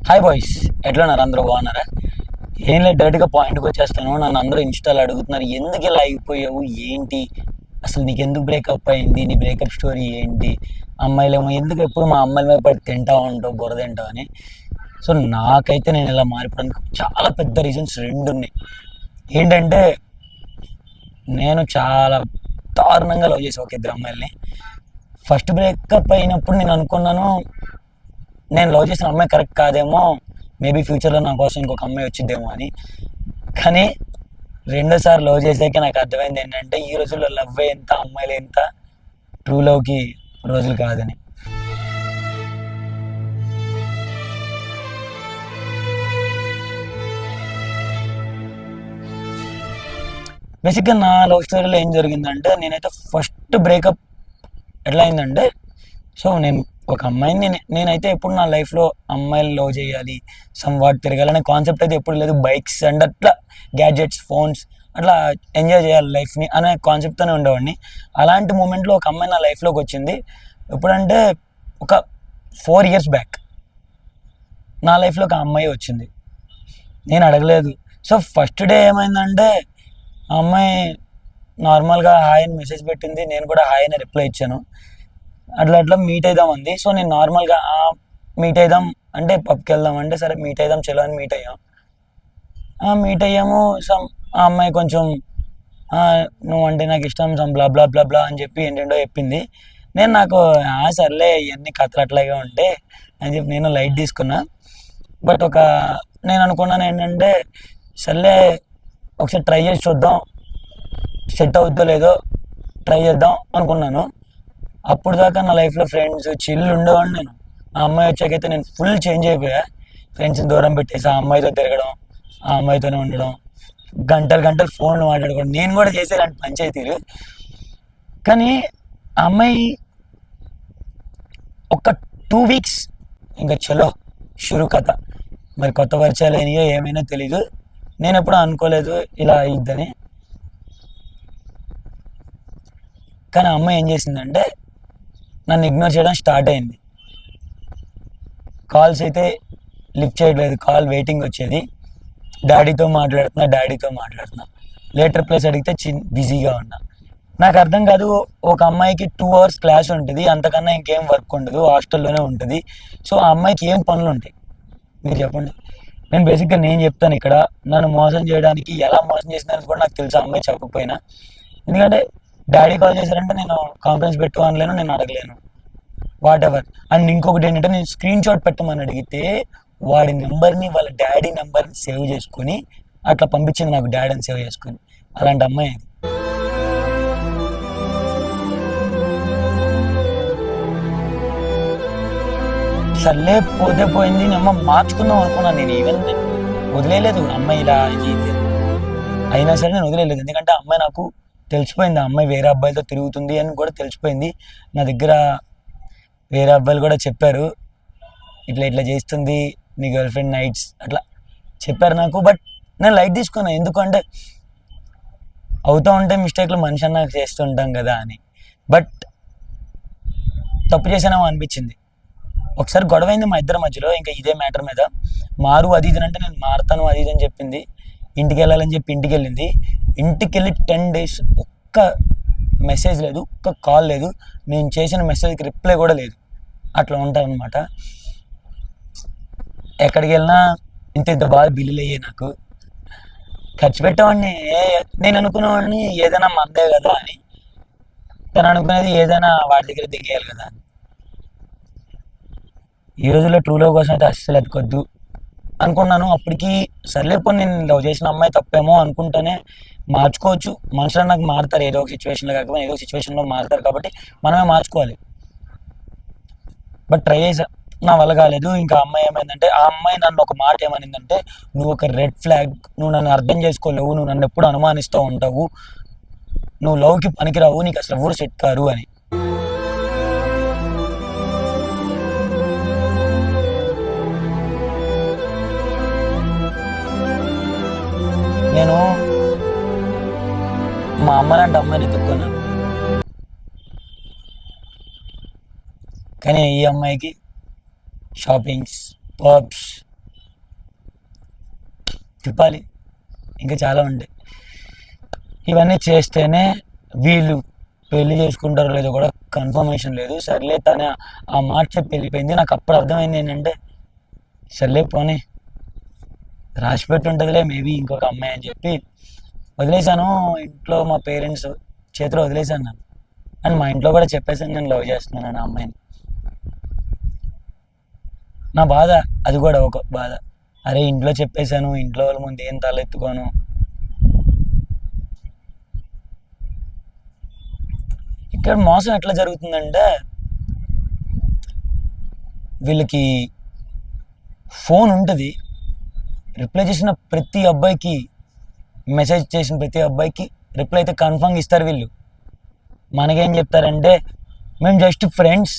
Hi boys, ఎట్లా ఉన్నారు? అందరూ బాగున్నారా? ఏం లేదు, డైరెక్ట్గా పాయింట్కి వచ్చేస్తాను. నన్ను అందరూ ఇన్స్టాలో అడుగుతున్నారు, ఎందుకు ఇలా అయిపోయావు, ఏంటి అసలు నీకు ఎందుకు బ్రేకప్ అయింది, నీ బ్రేకప్ స్టోరీ ఏంటి? అమ్మాయిలేమో ఎందుకు ఎప్పుడు మా అమ్మాయిల మీద పడి తింటా ఉంటావు, బుర్ర తింటావు అని. సో నాకైతే నేను ఇలా మారిపోవడానికి చాలా పెద్ద రీజన్స్ రెండు ఉన్నాయి. ఏంటంటే నేను చాలా దారుణంగా లవ్ చేసాను ఒక ఇద్దరు అమ్మాయిల్ని. ఫస్ట్ బ్రేకప్ అయినప్పుడు నేను అనుకున్నాను, నేను లవ్ చేసిన అమ్మాయి కరెక్ట్ కాదేమో, మేబీ ఫ్యూచర్లో నా కోసం ఇంకొక అమ్మాయి వచ్చిద్దేమో అని. కానీ రెండోసారి లవ్ చేసాక నాకు అర్థమైంది ఏంటంటే ఈ రోజుల్లో లవ్ ఎంత, అమ్మాయిలు ఎంత, ట్రూ లవ్కి రోజులు కాదని. బేసిక్గా నా లవ్ స్టోరీలో ఏం జరిగిందంటే, నేనైతే ఫస్ట్ బ్రేకప్ ఎట్లా అయిందంటే, సో నేను ఒక అమ్మాయిని నేనైతే ఎప్పుడు నా లైఫ్లో అమ్మాయిలు లవ్ చేయాలి, సమ్ వాట్ తిరగాలనే కాన్సెప్ట్ అయితే ఎప్పుడు లేదు. బైక్స్ అండ్ అట్లా గ్యాడ్జెట్స్, ఫోన్స్, అట్లా ఎంజాయ్ చేయాలి లైఫ్ని అనే కాన్సెప్ట్తోనే ఉండేవాడిని. అలాంటి మూమెంట్లో ఒక అమ్మాయి నా లైఫ్లోకి వచ్చింది. ఎప్పుడంటే ఒక 4 years బ్యాక్ నా లైఫ్లో ఒక అమ్మాయి వచ్చింది. నేను అడగలేదు. సో ఫస్ట్ డే ఏమైందంటే, ఆ అమ్మాయి నార్మల్గా హాయ్ అని మెసేజ్ పెట్టింది, నేను కూడా హాయ్ అని రిప్లై ఇచ్చాను. అట్లా అట్లా మీట్ అవుదాం అంది. సో నేను నార్మల్గా మీట్ అవుదాం అంటే పబ్కి వెళ్దాం అంటే సరే మీట్ అవుదాం చలో అని మీట్ అయ్యాం. మీట్ అయ్యాము. సమ్ ఆ అమ్మాయి కొంచెం నువ్వు అంటే నాకు ఇష్టం, సమ్ బ్లా బ్లా బ్లా బ్లా అని చెప్పి ఏంటంటో చెప్పింది. నేను నాకు సర్లే ఇవన్నీ కథలు అట్లాగే ఉంటే అని చెప్పి నేను లైట్ తీసుకున్నా. బట్ నేను అనుకున్నాను ఏంటంటే, సర్లే ఒకసారి ట్రై చేసి చూద్దాం, సెట్ అవుద్దో లేదో ట్రై చేద్దాం అనుకున్నాను. అప్పుడు దాకా నా లైఫ్లో ఫ్రెండ్స్ చిల్లు ఉండేవాడిని నేను. ఆ అమ్మాయి వచ్చాకైతే నేను ఫుల్ చేంజ్ అయిపోయా. ఫ్రెండ్స్ని దూరం పెట్టేసి ఆ అమ్మాయితో తిరగడం, ఆ అమ్మాయితోనే ఉండడం, గంటలు గంటలు ఫోన్లు మాట్లాడుకోవడం, నేను కూడా చేసేలాంటి పంచాయతీలు. కానీ ఆ అమ్మాయి ఒక 2 weeks ఇంకా చలో షురు కథ. మరి కొత్త పరిచయాలు అయినాయో ఏమైనా తెలీదు, నేను ఎప్పుడూ అనుకోలేదు ఇలా అయిద్దని. కానీ ఆ అమ్మాయి ఏం చేసిందంటే నన్ను ఇగ్నోర్ చేయడం స్టార్ట్ అయింది. కాల్స్ అయితే లిఫ్ట్ చేయట్లేదు, కాల్ వెయిటింగ్ వచ్చేది. డాడీతో మాట్లాడుతున్నా. లేటర్ ప్లేస్ అడిగితే బిజీగా ఉన్నా. నాకు అర్థం కాదు, ఒక అమ్మాయికి 2 hours క్లాస్ ఉంటుంది, అంతకన్నా ఇంకేం వర్క్ ఉండదు, హాస్టల్లోనే ఉంటుంది. సో ఆ అమ్మాయికి ఏం పనులు ఉంటాయి మీరు చెప్పండి. నేను చెప్తాను ఇక్కడ, నన్ను మోసం చేయడానికి ఎలా మోసం చేసినారని కూడా నాకు తెలుసు, ఆ అమ్మాయి చెప్పకపోయినా. ఎందుకంటే డాడీ కాల్ చేశారంటే నేను కాన్ఫరెన్స్ పెట్టు అనలేను, నేను అడగలేను, వాట్ ఎవర్. అండ్ ఇంకొకటి ఏంటంటే, నేను స్క్రీన్ షాట్ పెట్టమని అడిగితే వాడి నెంబర్ని, వాళ్ళ డాడీ నెంబర్ని సేవ్ చేసుకుని అట్లా పంపించింది నాకు, డాడీని సేవ్ చేసుకుని. అలాంటి అమ్మాయి అది. సర్లే పోతే పోయింది, నేను మార్చుకుందాం అనుకున్నాను. నేను ఈవెన్ వదిలేదు అమ్మాయి ఇలా ఇది అయినా సరే నేను వదిలేదు. ఎందుకంటే ఆ అమ్మాయి నాకు తెలిసిపోయింది, ఆ అమ్మాయి వేరే అబ్బాయితో తిరుగుతుంది అని కూడా తెలిసిపోయింది. నా దగ్గర వేరే అబ్బాయిలు కూడా చెప్పారు, ఇట్లా ఇట్లా చేస్తుంది నీ గర్ల్ ఫ్రెండ్ నైట్స్ అట్లా చెప్పారు నాకు. బట్ నేను లైట్ తీసుకున్నాను, ఎందుకంటే అవుతూ ఉంటే మిస్టేక్లు మనిషి అన్నా చేస్తుంటాం కదా అని. బట్ తప్పు చేసానేమో అనిపించింది. ఒకసారి గొడవైంది మా ఇద్దరి మధ్యలో, ఇంకా ఇదే మ్యాటర్ మీద. మారు అది ఇది అంటే నేను మారుతాను అది ఇది అని చెప్పింది. ఇంటికి వెళ్ళాలని చెప్పి ఇంటికి వెళ్ళింది. ఇంటికి వెళ్ళి 10 days ఒక్క మెసేజ్ లేదు, ఒక్క కాల్ లేదు, నేను చేసిన మెసేజ్కి రిప్లై కూడా లేదు. అట్లా ఉంటానన్నమాట. ఎక్కడికి వెళ్ళినా ఇంత ఇంత బాగా బిల్లులు అయ్యాయి నాకు. ఖర్చు పెట్టేవాడిని, నేను అనుకునేవాడిని ఏదైనా మందే కదా అని. తను అనుకునేది ఏదైనా వాడి దగ్గర దిగేయాలి కదా అని. ఈ రోజుల్లో ట్రూ లవ్ కోసం అయితే అస్సలు ఎత్తుకొద్దు అనుకున్నాను. అప్పటికి సర్లే పోనీ నేను లవ్ చేసిన అమ్మాయి తప్పేమో అనుకుంటేనే మార్చుకోవచ్చు. మనుషులు నాకు మారుతారు, ఏదో ఒక సిచ్యువేషన్లో కాకపోతే ఏదో ఒక సిచ్యువేషన్లో మారుతారు, కాబట్టి మనమే మార్చుకోవాలి. బట్ ట్రై చేసా, నా వల్ల కాలేదు. ఇంకా అమ్మాయి ఏమైందంటే, ఆ అమ్మాయి నన్ను ఒక మాట ఏమనిందంటే, నువ్వు ఒక రెడ్ ఫ్లాగ్, నువ్వు నన్ను అర్థం చేసుకోలేవు, నువ్వు నన్ను ఎప్పుడు అనుమానిస్తూ ఉంటావు, నువ్వు లవ్కి పనికిరావు, నీకు అసలు ఎవరు సెట్ కారు అని. నేను మా అమ్మ లాంటి అమ్మాయిని ఎత్తుక్కున్నాను, కానీ ఈ అమ్మాయికి షాపింగ్స్, పబ్స్, చెప్పాలి, ఇంకా చాలా ఉంటాయి. ఇవన్నీ చేస్తేనే వీళ్ళు పెళ్లి చేసుకుంటారో లేదో కూడా కన్ఫర్మేషన్ లేదు. సర్లే తన ఆ మాట చెప్పి వెళ్ళిపోయింది. నాకు అప్పుడు అర్థమైంది ఏంటంటే, సర్లే పోనీ రాసి పెట్టి ఉంటుందిలే మేబీ ఇంకొక అమ్మాయి అని చెప్పి వదిలేశాను. ఇంట్లో మా పేరెంట్స్ చేతిలో వదిలేశాను నన్ను. అండ్ మా ఇంట్లో కూడా చెప్పేసాను నేను లవ్ చేస్తున్నాను ఆ అమ్మాయిని. నా బాధ అది కూడా ఒక బాధ. అరే ఇంట్లో చెప్పేశాను, ఇంట్లో వాళ్ళ ముందు ఏం తలెత్తుకోను. ఇక్కడ మోసం ఎట్లా జరుగుతుందంటే, వీళ్ళకి ఫోన్ ఉంటుంది, రిప్లై చేసిన ప్రతి అబ్బాయికి, మెసేజ్ చేసిన ప్రతి అబ్బాయికి రిప్లై అయితే కన్ఫర్మ్ ఇస్తారు వీళ్ళు. మనకేం చెప్తారంటే, మేము జస్ట్ ఫ్రెండ్స్,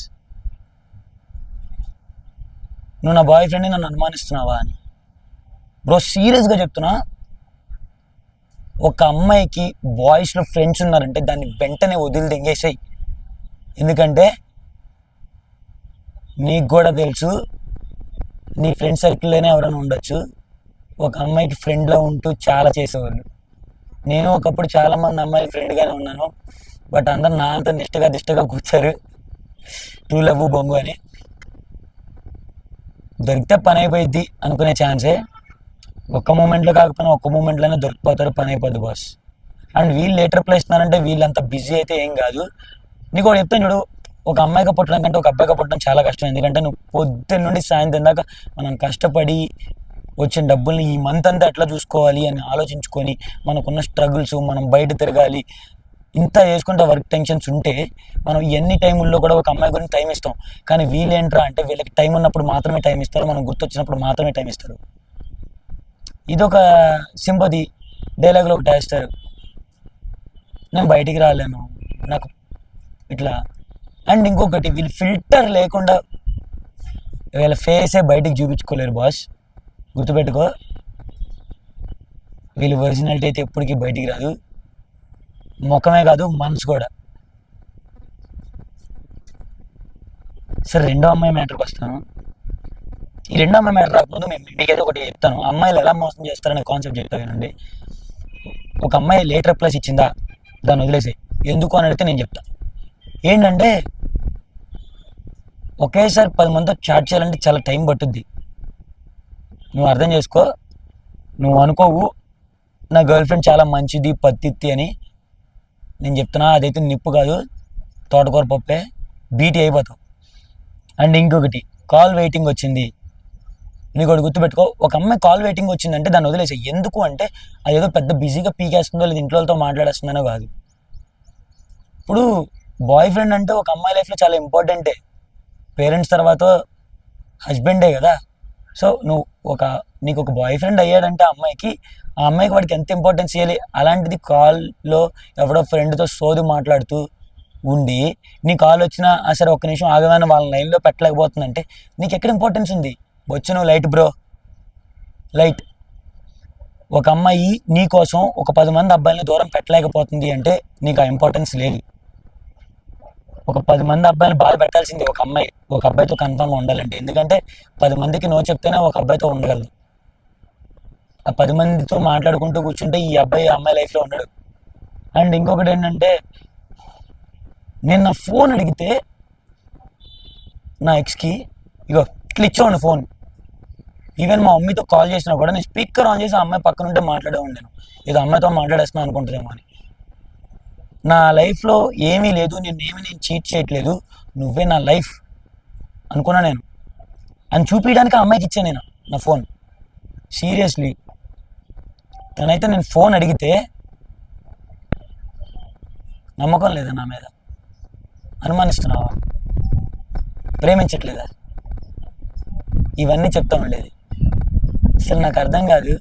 నువ్వు నా బాయ్ ఫ్రెండ్ని నన్ను అనుమానిస్తున్నావా అని. బ్రో సీరియస్గా చెప్తున్నా, ఒక అమ్మాయికి బాయ్స్లో ఫ్రెండ్స్ ఉన్నారంటే దాన్ని వెంటనే వదిలి దెంగేసాయి. ఎందుకంటే నీకు కూడా తెలుసు, నీ ఫ్రెండ్ సర్కిల్లోనే ఎవరైనా ఉండొచ్చు ఒక అమ్మాయికి ఫ్రెండ్లో ఉంటూ చాలా చేసేవాళ్ళు. నేను ఒకప్పుడు చాలామంది అమ్మాయిల ఫ్రెండ్గానే ఉన్నాను, బట్ అందరు నా అంత దిష్టగా కూర్చారు, టూ లవ్ బొంగు అని. దొరికితే పని అయిపోయిద్ది అనుకునే ఛాన్సే, ఒక్క మూమెంట్లో కాకపోయినా ఒక్క మూమెంట్లోనే దొరికిపోతారు, పని అయిపోద్ది బాస్. అండ్ వీళ్ళు లేటర్ రిప్లై ఇస్తున్నారంటే వీళ్ళంత బిజీ అయితే ఏం కాదు. నీకు ఒకటి చెప్తాను చూడు, ఒక అమ్మాయిగా పుట్టడం కంటే ఒక అబ్బాయిగా పుట్టడం చాలా కష్టం. ఎందుకంటే నువ్వు పొద్దున్న నుండి సాయంత్రం దాకా మనం కష్టపడి వచ్చిన డబ్బుల్ని ఈ మంత్ అంతా ఎట్లా చూసుకోవాలి అని ఆలోచించుకొని, మనకున్న స్ట్రగుల్స్, మనం బయట తిరగాలి, ఇంత చేసుకుంటే వర్క్ టెన్షన్స్ ఉంటే మనం ఎన్ని టైముల్లో కూడా ఒక అమ్మాయి గురించి టైం ఇస్తాం. కానీ వీళ్ళేంట్రా అంటే వీళ్ళకి టైం ఉన్నప్పుడు మాత్రమే టైం ఇస్తారు, మనం గుర్తొచ్చినప్పుడు మాత్రమే టైం ఇస్తారు. ఇదొక సింపతి డైలాగ్లో ఒకటి వేస్తారు, నేను బయటికి రాలేను నాకు ఇట్లా. అండ్ ఇంకొకటి, వీళ్ళు ఫిల్టర్ లేకుండా వీళ్ళ ఫేసే బయటికి చూపించుకోలేరు బాస్, గుర్తుపెట్టుకో. వీళ్ళు ఒరిజినాలిటీ అయితే ఎప్పటికీ బయటికి రాదు, ముఖమే కాదు మనసు కూడా. సరే రెండో అమ్మాయి మ్యాటర్కి వస్తాను. ఈ రెండో అమ్మాయి మ్యాటర్ రాకముందు మీకైతే ఒకటి చెప్తాను, అమ్మాయిలు ఎలా మోసం చేస్తారనే కాన్సెప్ట్ చెప్తానండి. ఒక అమ్మాయి లేట్ రిప్లైస్ ఇచ్చిందా, దాన్ని వదిలేసి ఎందుకు అని అడిగితే నేను చెప్తా. ఏంటంటే ఒకేసారి 10 మందితో చాట్ చేయాలంటే చాలా టైం పట్టుద్ది. నువ్వు అర్థం చేసుకో, నువ్వు అనుకోవు నా గర్ల్ ఫ్రెండ్ చాలా మంచిది పత్తిత్తి అని. నేను చెప్తున్నా, అదైతే నిప్పు కాదు, తోటకూర పప్పే, బీటీ అయిపోతావు. అండ్ ఇంకొకటి, కాల్ వెయిటింగ్ వచ్చింది, నీకు ఒకటి గుర్తుపెట్టుకో, ఒక అమ్మాయి కాల్ వెయిటింగ్ వచ్చిందంటే దాన్ని వదిలేసాయి. ఎందుకు అంటే అదేదో పెద్ద బిజీగా పీకేస్తుందో లేదా ఇంట్లో వాళ్ళతో మాట్లాడేస్తుందనో కాదు. ఇప్పుడు బాయ్ ఫ్రెండ్ అంటే ఒక అమ్మాయి లైఫ్లో చాలా ఇంపార్టెంటే, పేరెంట్స్ తర్వాత హస్బెండే కదా. సో నీకు ఒక బాయ్ ఫ్రెండ్ అయ్యాడంటే ఆ అమ్మాయికి వాడికి ఎంత ఇంపార్టెన్స్ ఇవ్వాలి. అలాంటిది కాల్లో ఎవడో ఫ్రెండ్తో సోది మాట్లాడుతూ ఉండి నీ కాల్ వచ్చినా సరే ఒక్క నిమిషం ఆగగానే వాళ్ళ లైన్లో పెట్టలేకపోతుందంటే నీకు ఎక్కడ ఇంపార్టెన్స్ ఉంది? వచ్చి నువ్వు లైట్ బ్రో, లైట్. ఒక అమ్మాయి నీ కోసం ఒక 10 మంది అబ్బాయిని దూరం పెట్టలేకపోతుంది అంటే నీకు ఆ ఇంపార్టెన్స్ లేదు. ఒక 10 మంది అబ్బాయిని బాధ పెట్టాల్సింది ఒక అబ్బాయితో కన్ఫర్మ్గా ఉండాలంటే. ఎందుకంటే 10 మందికి నో చెప్తేనే ఒక అబ్బాయితో ఉండగలదు. ఆ 10 మందితో మాట్లాడుకుంటూ కూర్చుంటే ఈ అమ్మాయి లైఫ్లో ఉండడు. అండ్ ఇంకొకటి ఏంటంటే, నేను నా ఫోన్ అడిగితే నా ఎక్స్కి ఇగో ఇట్లా ఇచ్చేవాడిని ఫోన్. ఈవెన్ మా మమ్మీతో కాల్ చేసినా కూడా నేను స్పీకర్ ఆన్ చేసి ఆ అమ్మాయి పక్కన ఉంటే మాట్లాడే ఉండేను, ఏదో అమ్మాయితో మాట్లాడేస్తున్నాను అనుకుంటున్నామో అని. నా లైఫ్లో ఏమీ లేదు, నేను చీట్ చేయట్లేదు, నువ్వే నా లైఫ్ అనుకున్నా నేను అని చూపించడానికి ఆ అమ్మాయికి ఇచ్చాను నేను నా ఫోన్. సీరియస్లీ తనైతే నేను ఫోన్ అడిగితే నమ్మకం లేదా నా మీద? అనుమానిస్తున్నావా? ప్రేమించట్లేదా? ఇవన్నీ చెప్తా ఉండేది. అసలు నాకు అర్థం కాదు,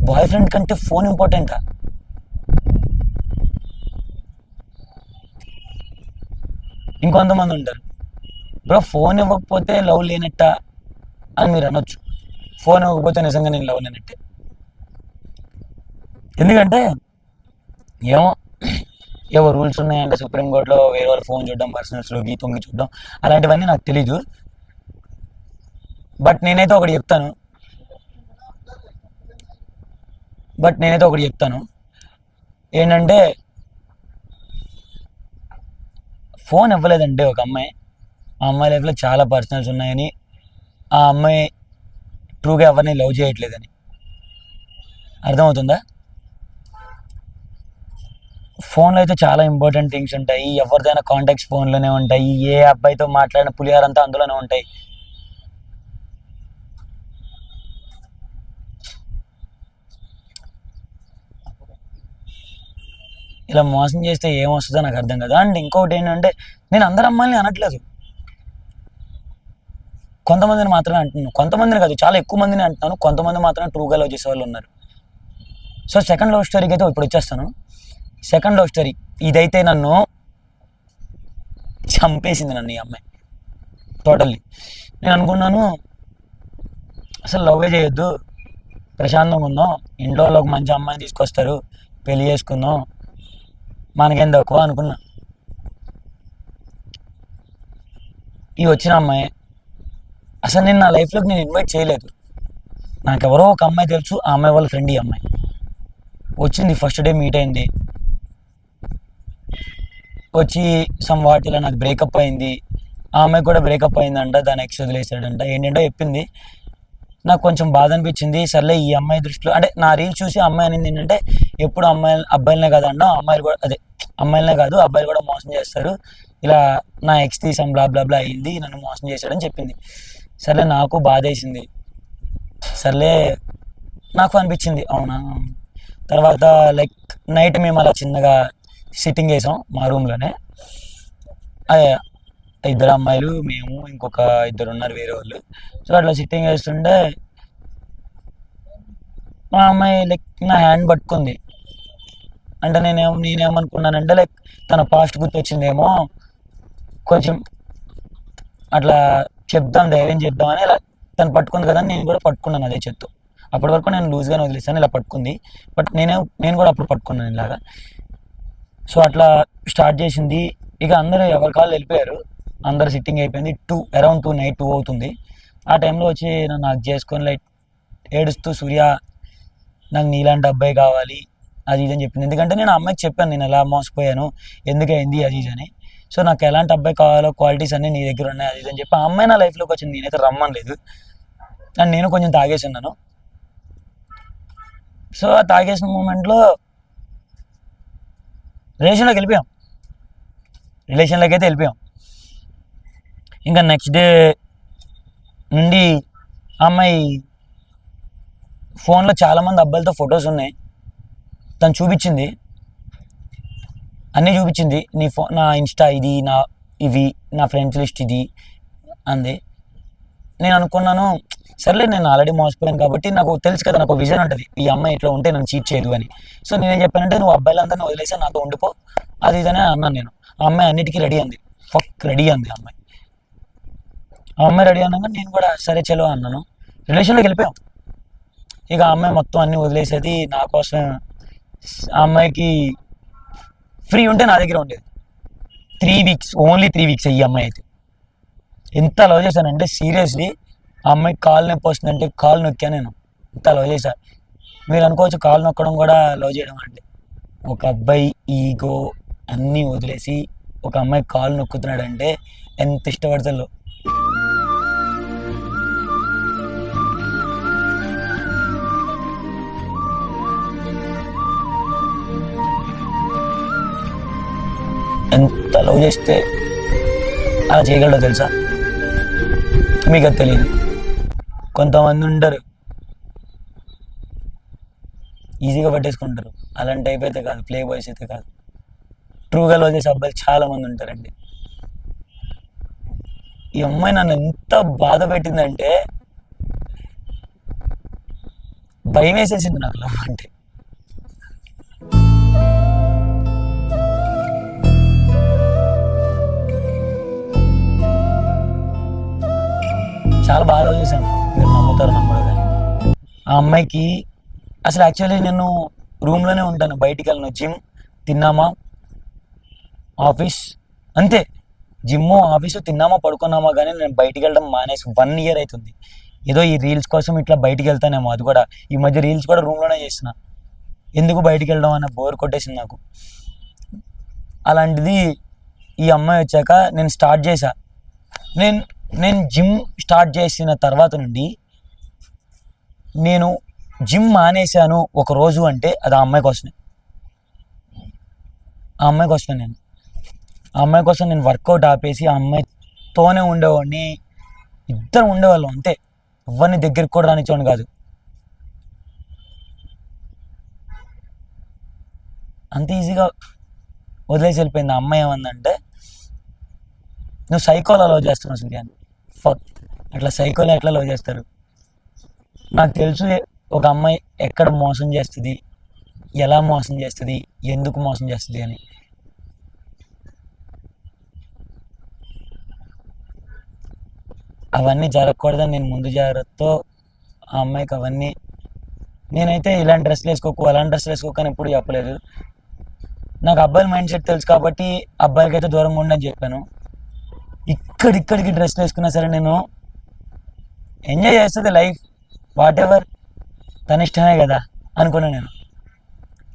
బాయ్ ఫ్రెండ్ కంటే ఫోన్ ఇంపార్టెంటా? ఇంకొంతమంది ఉంటారు, బ్రో ఫోన్ ఇవ్వకపోతే లవ్ లేనట్ట అని మీరు అనొచ్చు. ఫోన్ ఇవ్వకపోతే నిజంగా నేను లవ్ లేనట్టే. ఎందుకంటే ఏవో రూల్స్ ఉన్నాయంటే సుప్రీంకోర్టులో వేరే వాళ్ళు ఫోన్ చూడడం, పర్సనల్స్లోకి తొంగి చూడడం, అలాంటివన్నీ నాకు తెలీదు. బట్ నేనైతే ఒకటి చెప్తాను బట్ నేనైతే ఒకటి చెప్తాను ఏంటంటే ఫోన్ ఇవ్వలేదంటే ఒక అమ్మాయి, ఆ అమ్మాయి లైఫ్లో చాలా పర్సనల్స్ ఉన్నాయని, ఆ అమ్మాయి ట్రూగా ఎవరిని లవ్ చేయట్లేదని. అర్థమవుతుందా? ఫోన్లో అయితే చాలా ఇంపార్టెంట్ థింగ్స్ ఉంటాయి, ఎవరిదైనా కాంటాక్ట్స్ ఫోన్లోనే ఉంటాయి, ఏ అబ్బాయితో మాట్లాడిన పులిహారంతా అందులోనే ఉంటాయి. ఇలా మోసం చేస్తే ఏం వస్తుందో నాకు అర్థం కదా. అండ్ ఇంకొకటి ఏంటంటే, నేను అందరు అమ్మాయిని అనట్లేదు, కొంతమందిని మాత్రమే అంటున్నాను. కొంతమందిని కాదు, చాలా ఎక్కువ మందిని అంటున్నాను. కొంతమంది మాత్రమే ట్రూగా లవ్ చేసే వాళ్ళు ఉన్నారు. సో సెకండ్ లవ్ స్టోరీకి అయితే ఇప్పుడు వచ్చేస్తాను. సెకండ్ లవ్ స్టోరీ ఇదైతే నన్ను చంపేసింది, నన్ను ఈ అమ్మాయి టోటల్లీ. నేను అనుకున్నాను అసలు లవ్వే చేయొద్దు, ప్రశాంతంగా ఉందాం, ఇంట్లో వాళ్ళు ఒక మంచి అమ్మాయిని తీసుకొస్తారు, పెళ్లి చేసుకుందాం, మనకేం తక్కువ అనుకున్నా. ఈ వచ్చిన అమ్మాయి అసలు నేను నా లైఫ్లోకి నేను ఇన్వైట్ చేయలేదు. నాకెవరో ఒక అమ్మాయి తెలుసు, ఆ అమ్మాయి వాళ్ళ ఫ్రెండ్ ఈ అమ్మాయి వచ్చింది. ఫస్ట్ డే మీట్ అయింది, వచ్చి సమ్ వాట్ ఇలా నాకు బ్రేకప్ అయింది, ఆ అమ్మాయి కూడా బ్రేకప్ అయిందంట, దాని ఎక్స్ వదిలేసాడంట, ఏంటంటో చెప్పింది. నాకు కొంచెం బాధ అనిపించింది. సర్లే ఈ అమ్మాయి దృష్టిలో అంటే నా రీల్ చూసి అమ్మాయి అనేది ఏంటంటే, ఎప్పుడు అబ్బాయిలనే కాదు అన్నా, అమ్మాయిలు కూడా అదే అమ్మాయిలనే కాదు అబ్బాయిలు కూడా మోసం చేస్తారు, ఇలా నా ఎక్స్ తీసాం బ్లా బ్లా బ్లా అయింది, నన్ను మోసం చేశాడని చెప్పింది. సర్లే నాకు బాధ వేసింది. సర్లే నాకు అనిపించింది అవునా. తర్వాత లైక్ నైట్ మేము అలా చిన్నగా సిట్టింగ్ వేసాం మా రూమ్లోనే. ఇద్దరు అమ్మాయిలు, మేము, ఇంకొక ఇద్దరు ఉన్నారు వేరే వాళ్ళు. సో అట్లా సిట్టింగ్ వేస్తుంటే మా అమ్మాయి లైక్ నా హ్యాండ్ పట్టుకుంది. అంటే నేనేమనుకున్నానంటే లైక్ తన పాస్ట్ గుర్తొచ్చిందేమో, కొంచెం అట్లా చెప్దాం, ధైర్యం చెప్దామని ఇలా తను పట్టుకుంది కదా, నేను కూడా పట్టుకున్నాను అదే చేత్తో. అప్పటి వరకు నేను లూజ్గానే వదిలేస్తాను, ఇలా పట్టుకుంది. బట్ నేను కూడా అప్పుడు పట్టుకున్నాను ఇలాగా. సో అట్లా స్టార్ట్ చేసింది. ఇక అందరూ ఎవరి కాళ్ళు వెళ్ళిపోయారు, అందరు సిట్టింగ్ అయిపోయింది. అరౌండ్ 2 నైట్ 2 అవుతుంది. ఆ టైంలో వచ్చి నన్ను హగ్ చేసుకొని లైక్ ఏడుస్తూ, సూర్య నాకు నీలాంటి అబ్బాయి కావాలి అది ఇది అని చెప్పింది. ఎందుకంటే నేను ఆ అమ్మాయికి చెప్పాను నేను ఎలా మోసపోయాను, ఎందుకైంది అది ఇది అని. సో నాకు ఎలాంటి అబ్బాయి కావాలో క్వాలిటీస్ అన్నీ నీ దగ్గర ఉన్నాయి అది ఇది అని చెప్పి ఆ అమ్మాయి నా లైఫ్లోకి వచ్చింది. నేనైతే రమ్మనలేదు, అండ్ నేను కొంచెం తాగేసి ఉన్నాను. సో ఆ తాగేసిన మూమెంట్లో రిలేషన్లోకి వెళ్ళిపోయాం, రిలేషన్లోకి అయితే వెళ్ళిపోయాం. ఇంకా నెక్స్ట్ డే నుండి ఆ అమ్మాయి ఫోన్లో చాలామంది అబ్బాయిలతో ఫొటోస్ ఉన్నాయి, తను చూపించింది, అన్నీ చూపించింది. నా ఇన్స్టా ఇది, ఇవి నా ఫ్రెండ్స్ లిస్ట్ ఇది అంది. నేను అనుకున్నాను సర్లే నేను ఆల్రెడీ మోసపోయాను కాబట్టి నాకు తెలుసు కదా, నాకు విజన్ ఉంటుంది ఈ అమ్మాయి ఇట్లా ఉంటే నన్ను చీట్ చేయదు అని. సో నేనేం చెప్పానంటే నువ్వు అబ్బాయిలందరినీ వదిలేసి నాతో ఉండిపో అది ఇదనే అన్నాను నేను. ఆ అమ్మాయి అన్నిటికీ రెడీ అంది, రెడీ అంది ఆ అమ్మాయి. ఆ అమ్మాయి రెడీ అన్నాక నేను కూడా సరే చలో అన్నాను. రిలేషన్లోకి వెళ్ళిపోయాం. ఇక ఆ అమ్మాయి మొత్తం అన్నీ వదిలేసేది నా కోసం. ఆ అమ్మాయికి ఫ్రీ ఉంటే నా దగ్గర ఉండేది. 3 వీక్స్, ఓన్లీ 3 వీక్స్ ఈ అమ్మాయి అయితే. ఎంత లవ్ చేశానంటే సీరియస్లీ, ఆ అమ్మాయికి కాలు నొప్పి వస్తుందంటే కాలు నొక్కా నేను, ఎంత లవ్ చేశా. మీరు అనుకోవచ్చు కాలు నొక్కడం కూడా లవ్ చేయడం అంటే. ఒక అబ్బాయి ఈగో అన్నీ వదిలేసి ఒక అమ్మాయి కాలు నొక్కుతున్నాడంటే ఎంత ఇష్టపడతాలో. ఎంత లవ్ చేస్తే అలా చేయగలడో తెలుసా, మీకు అది తెలియదు. కొంతమంది ఉంటారు ఈజీగా పట్టేసుకుంటారు, అలాంటి టైప్ అయితే కాదు, ప్లే బాయ్స్ అయితే కాదు. ట్రూగా లవ్ చేసే అబ్బాయిలు చాలా మంది ఉంటారండి. ఈ అమ్మాయి నన్ను ఎంత బాధ పెట్టిందంటే భయం వేసేసింది నాకు లవ్ అంటే. చాలా బాగా లవ్ చేశాను, మీరు నమ్ముతారు నమ్మరు కానీ. ఆ అమ్మాయికి అసలు యాక్చువల్లీ నేను రూమ్లోనే ఉంటాను, బయటికి వెళ్ళను. జిమ్, తిన్నామా, ఆఫీస్, అంతే. జిమ్, ఆఫీసు, తిన్నామా, పడుకున్నామా, కానీ నేను బయటికి వెళ్ళడం మానేసి 1 year అవుతుంది. ఏదో ఈ రీల్స్ కోసం ఇట్లా బయటికి వెళ్తానేమో, అది కూడా ఈ మధ్య రీల్స్ కూడా రూమ్లోనే చేస్తున్నా. ఎందుకు బయటికి వెళ్ళడం అన్న బోర్ కొట్టేసింది నాకు. అలాంటిది ఈ అమ్మాయి వచ్చాక నేను స్టార్ట్ చేశా. నేను నేను జిమ్ స్టార్ట్ చేసిన తర్వాత నుండి నేను జిమ్ మానేశాను ఒక రోజు అంటే అది ఆ అమ్మాయి కోసమే. ఆ అమ్మాయి కోసమే ఆ అమ్మాయి కోసం నేను వర్కౌట్ ఆపేసి ఆ అమ్మాయితోనే ఉండేవాడిని. ఇద్దరు ఉండేవాళ్ళం అంతే, ఎవరిని దగ్గరికి కూడా రానిచ్చేవాడిని కాదు. అంత ఈజీగా వదిలేసి వెళ్ళిపోయింది. ఆ అమ్మాయి ఏమందంటే, నువ్వు సైకోలో లవ్ చేస్తున్నావు సూర్యాన్ని. ఫక్, అట్లా సైకోలో ఎట్లా లవ్ చేస్తారు? నాకు తెలుసు ఒక అమ్మాయి ఎక్కడ మోసం చేస్తుంది, ఎలా మోసం చేస్తుంది, ఎందుకు మోసం చేస్తుంది అని. అవన్నీ జరగకూడదని నేను ముందు జాగ్రత్తతో ఆ అమ్మాయికి అవన్నీ, నేనైతే ఇలాంటి డ్రెస్లు వేసుకోకు అలాంటి డ్రెస్లు వేసుకోకు అని ఎప్పుడు చెప్పలేదు. నాకు అబ్బాయిల మైండ్ సెట్ తెలుసు కాబట్టి అబ్బాయిలకైతే దూరంగా ఉండని చెప్పాను. ఇక్కడిక్కడికి డ్రెస్లు వేసుకున్నా సరే నేను ఎంజాయ్ చేస్తుంది లైఫ్, వాట్ ఎవర్, తన ఇష్టమే కదా అనుకున్నాను నేను.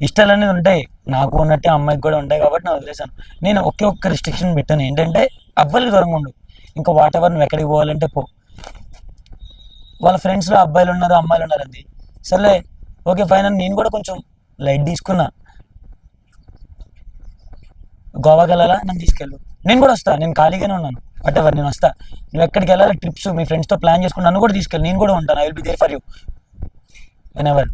ఇష్టాలు అనేది ఉంటాయి, నాకు ఉన్నట్టే అమ్మాయికి కూడా ఉంటాయి కాబట్టి నేను వదిలేసాను. నేను ఒకే ఒక్క రిస్ట్రిక్షన్ పెట్టాను, ఏంటంటే అబ్బాయిలకి దూరంగా ఉండు. ఇంకా వాట్ ఎవర్, నువ్వు ఎక్కడికి పోవాలంటే పో. వాళ్ళ ఫ్రెండ్స్లో అబ్బాయిలు ఉన్నారు అమ్మాయిలు ఉన్నారు అంది. సర్లే, ఓకే ఫైన్ అని నేను కూడా కొంచెం లైట్ తీసుకున్నా. గోవాకి వెళ్ళాలా, నన్ను తీసుకెళ్ళు, నేను కూడా వస్తా, నేను ఖాళీగానే ఉన్నాను, వాట్ ఎవర్ నేను వస్తా. నువ్వు ఎక్కడికి వెళ్ళాలి ట్రిప్స్ మీ ఫ్రెండ్స్తో ప్లాన్ చేసుకుని నన్ను కూడా తీసుకెళ్ళి, నేను కూడా ఉంటాను, I will be there for you whenever.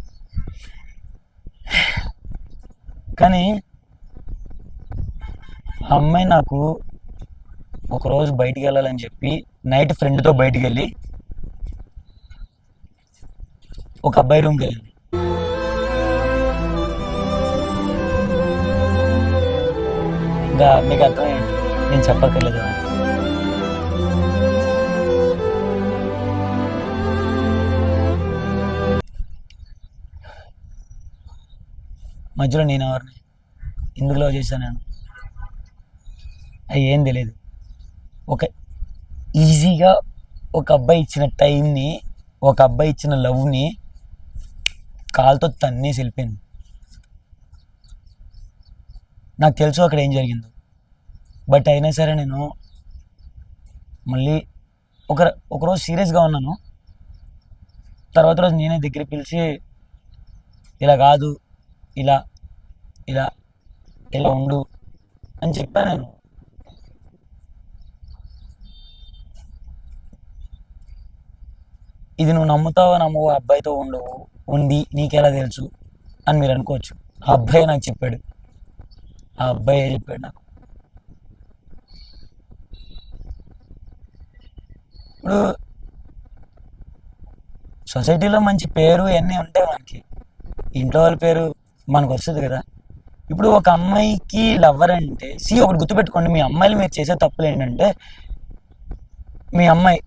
కానీ ఆ అమ్మాయి నాకు ఒకరోజు బయటికి వెళ్ళాలని చెప్పి నైట్ ఫ్రెండ్తో బయటికి వెళ్ళి ఒక అబ్బాయి రూమ్కి వెళ్ళింది. ఇంకా మీకు అర్థమైంది, నేను చెప్పక్కర్లేదు అని. మధ్యలో నేను ఎవరిని ఎందుకు లవ్ చేశాను నేను, అవి ఏం తెలియదు. ఒక ఈజీగా ఒక అబ్బాయి ఇచ్చిన టైంని, ఒక అబ్బాయి ఇచ్చిన లవ్ని కాలుతో తన్నేసి వెళ్ళిపోయింది. నాకు తెలుసు అక్కడ ఏం జరిగిందో, బట్ అయినా సరే నేను మళ్ళీ ఒక ఒకరోజు సీరియస్గా ఉన్నాను. తర్వాత రోజు నేనే దగ్గర పిలిచి ఇలా కాదు, ఇలా ఇలా ఇలా ఉండు అని చెప్పాను నేను. ఇది నువ్వు నమ్ముతావో నమ్మవో, అబ్బాయితో ఉండవు ఉంది నీకెలా తెలుసు అని మీరు అనుకోవచ్చు. ఆ అబ్బాయి నాకు చెప్పాడు, ఆ అబ్బాయి చెప్పాడు నాకు. ఇప్పుడు సొసైటీలో మంచి పేరు ఇవన్నీ ఉంటాయి మనకి, ఇంట్లో వాళ్ళ పేరు మనకు వస్తుంది కదా. ఇప్పుడు ఒక అమ్మాయికి లవ్వర్ అంటే ఒకటి గుర్తుపెట్టుకోండి, మీ అమ్మాయిలు మీరు చేసే తప్పులు ఏంటంటే, మీ అమ్మాయి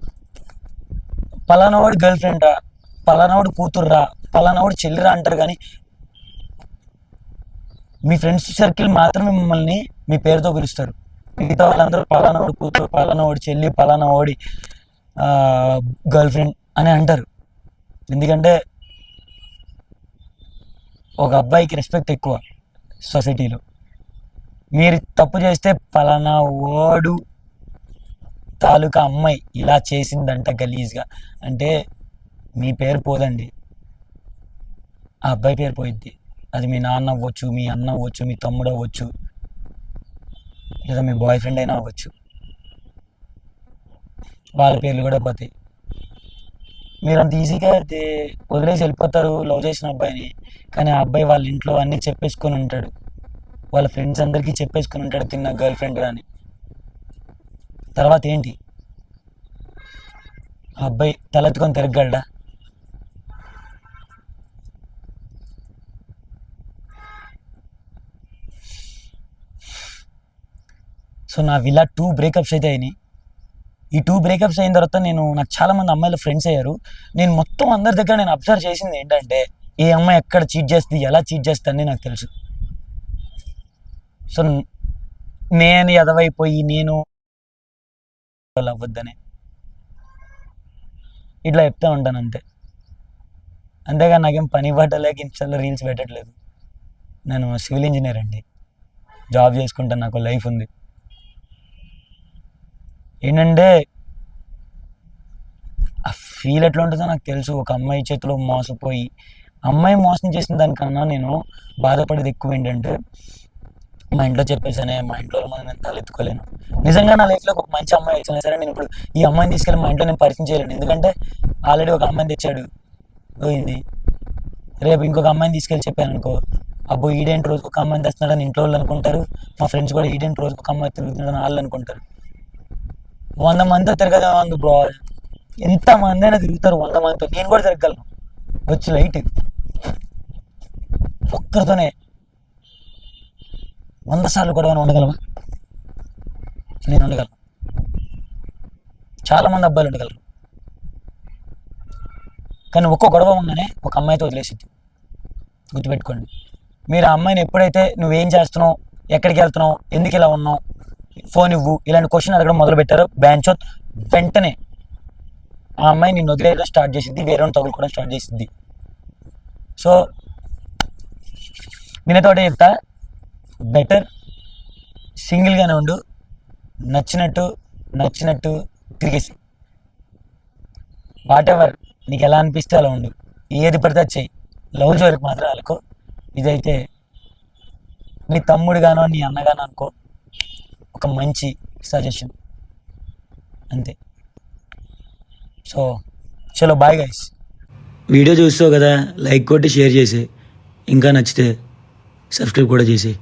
పలానావాడి గర్ల్ ఫ్రెండ్ రా, పలానావాడు కూతుర్రా, పలానావాడు చెల్లిరా అంటారు, కానీ మీ ఫ్రెండ్స్ సర్కిల్ మాత్రమే మిమ్మల్ని మీ పేరుతో పిలుస్తారు. మిగతా వాళ్ళందరూ పలానావాడి కూతురు, పలానావాడి చెల్లి, పలానావాడి గర్ల్ ఫ్రెండ్ అని అంటారు. ఎందుకంటే ఒక అబ్బాయికి రెస్పెక్ట్ ఎక్కువ సొసైటీలో. మీరు తప్పు చేస్తే పలానా ఓడు తాలూకా అమ్మాయి ఇలా చేసిందంట గలీజ్గా అంటే మీ పేరు పోదండి, ఆ అబ్బాయి పేరు పోయిద్ది. అది మీ నాన్న అవ్వచ్చు, మీ అన్న అవ్వచ్చు, మీ తమ్ముడు అవ్వచ్చు, లేదా మీ బాయ్ ఫ్రెండ్ అయినా అవ్వచ్చు, వాళ్ళ పేర్లు కూడా పోతాయి. మీరు అంత ఈజీగా వదిలేసి వెళ్ళిపోతారు లవ్ చేసిన అబ్బాయిని. కానీ ఆ అబ్బాయి వాళ్ళ ఇంట్లో అన్నీ చెప్పేసుకొని ఉంటాడు, వాళ్ళ ఫ్రెండ్స్ అందరికీ చెప్పేసుకొని ఉంటాడు తిన్న గర్ల్ ఫ్రెండ్ అని. తర్వాత ఏంటి, ఆ అబ్బాయి తలెత్తుకొని తిరగలడా? సో నా ఇలా 2 బ్రేకప్స్ అయితే అయినాయి. ఈ 2 బ్రేకప్స్ అయిన తర్వాత నాకు చాలామంది అమ్మాయిలు ఫ్రెండ్స్ అయ్యారు. నేను మొత్తం అందరి దగ్గర నేను అబ్జర్వ్ చేసింది ఏంటంటే, ఏ అమ్మాయి ఎక్కడ చీట్ చేస్తుంది, ఎలా చీట్ చేస్తుంది నాకు తెలుసు. సో నేను ఎదవైపోయి నేను అవ్వద్దని ఇట్లా చెప్తూ ఉంటాను అంతే. అంతేగాని నాకేం పని పట్టలేక ఇన్స్టాలో రీల్స్ పెట్టట్లేదు. నేను సివిల్ ఇంజనీర్ అండి, జాబ్ చేసుకుంటాను, నాకు లైఫ్ ఉంది. ఏంటంటే ఆ ఫీల్ ఎట్లా ఉంటుందో నాకు తెలుసు. ఒక అమ్మాయి చేతిలో మోసపోయి, అమ్మాయి మోసం చేసిన దానికన్నా నేను బాధపడేది ఎక్కువ ఏంటంటే, మా ఇంట్లో చెప్పేసానే, మా ఇంట్లో మనం నేను తలెత్తుకోలేను. నిజంగా నా లైఫ్లో ఒక మంచి అమ్మాయి వచ్చినా సరే నేను ఇప్పుడు ఈ అమ్మాయిని తీసుకెళ్ళి మా ఇంట్లో నేను పరిచయం చేయలేను. ఎందుకంటే ఆల్రెడీ ఒక అమ్మాయిని తెచ్చాడు, పోయింది. రేపు ఇంకొక అమ్మాయిని తీసుకెళ్ళి చెప్పాను అనుకో, అబ్బో ఈడేంటి రోజు ఒక అమ్మాయిని తెస్తున్నాడని ఇంట్లో వాళ్ళు అనుకుంటారు, మా ఫ్రెండ్స్ కూడా ఈడేంటి రోజు ఒక అమ్మాయి తిరుగుతున్నాడని వాళ్ళు అనుకుంటారు. 100 మందితో తిరగదా ఉంది బ్రో, ఎంతమంది అయినా తిరుగుతారు 100 మందితో, నేను కూడా తిరగలను వచ్చి లైట్ ఒక్కరితోనే 100 సార్లు కూడా ఉండగలవా? నేను ఉండగలను, చాలా మంది అబ్బాయిలు ఉండగలరు. కానీ ఒక్కో గొడవ ఉండగానే ఒక అమ్మాయితో వదిలేసిద్ది. గుర్తుపెట్టుకోండి. మీరు ఆ అమ్మాయిని ఎప్పుడైతే నువ్వేం చేస్తున్నావు, ఎక్కడికి వెళ్తున్నావు, ఎందుకు ఇలా ఉన్నావు, ఫోన్ ఇవ్వు, ఇలాంటి క్వశ్చన్ అడగడం మొదలు పెట్టారు బ్యాంచో, వెంటనే ఆ అమ్మాయి నిన్ను వదిలేయడం స్టార్ట్ చేసిద్ది, వేరే తగులుకోవడం స్టార్ట్ చేసిద్ది. సో నేనైతే ఒకటే చెప్తా, బెటర్ సింగిల్గానే ఉండు, నచ్చినట్టు నచ్చినట్టు తిరిగేసి, వాట్ ఎవర్ నీకు ఎలా అనిపిస్తే అలా ఉండు, ఏది పడితే అది చెయ్యి, లవ్ జోలికి మాత్రం అనుకో. ఇదైతే నీ తమ్ముడుగానో నీ అన్నగానో అనుకో, ఒక మంచి సజెషన్ అంతే. సో చలో బాయ్ గైస్. వీడియో చూస్తావు కదా, లైక్ కొట్టి షేర్ చేసి, ఇంకా నచ్చితే సబ్స్క్రైబ్ కూడా చేసి